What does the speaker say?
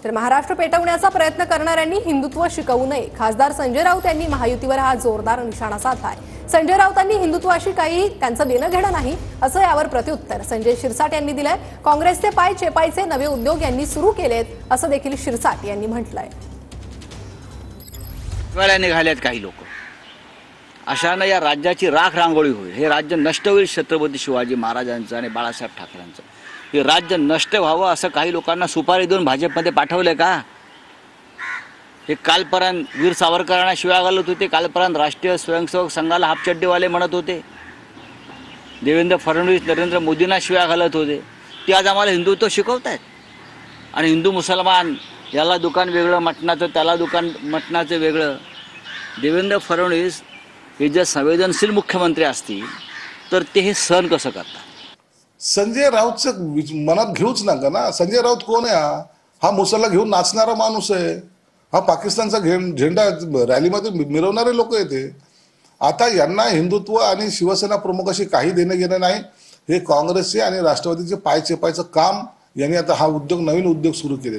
तर महाराष्ट्र पेटवण्याचा प्रयत्न करणाऱ्यांनी हिंदुत्व शिकवू नये, खासदार संजय राऊत यांनी महायुतीवर हा जोरदार निशाणा साधलाय। संजय राऊतांनी हिंदुत्वाशी काही त्यांचं देणं घेणं नाही असं यावर प्रत्युत्तर संजय शिरसाट यांनी दिलंय। काँग्रेसचे पाय चेपायचे नवे उद्योग यांनी सुरू केलेत असं देखील शिरसाट यांनी म्हटलंय। निघालेत काही लोक, अशानं या राज्याची राख रांगोळी होईल। हे राज्य नष्ट होईल छत्रपती शिवाजी महाराजांचं आणि बाळासाहेब ठाकरेंचं। हे राज्य नष्ट व्हावं असं काही लोकांना सुपारी देऊन भाजपमध्ये पाठवले का? हे कालपर्यंत वीर सावरकरांना शिव्या घालत होते, कालपर्यंत राष्ट्रीय स्वयंसेवक संघाला हापचड्डीवाले म्हणत होते, देवेंद्र फडणवीस नरेंद्र मोदींना शिव्या घालत होते। ते आज आम्हाला हिंदुत्व शिकवतायत आणि हिंदू मुसलमान याला दुकान वेगळं मटणाचं, त्याला दुकान मटणाचं वेगळं। देवेंद्र फडणवीस हे जर संवेदनशील मुख्यमंत्री असतील तर ते हे सहन कसं करतात? संजय राऊतचं मनात घेऊच नका ना। संजय राऊत कोण आहे? हा मुसलला घेऊन नाचणारा माणूस आहे। हा पाकिस्तानचा झेंडा रॅलीमध्ये मिरवणारे लोक आहेत। आता यांना हिंदुत्व आणि शिवसेना प्रमुखाशी काही देणं घेणं नाही। हे काँग्रेसचे आणि राष्ट्रवादीचे पाय चेपायचं काम यांनी आता हा उद्योग, नवीन उद्योग सुरू केले।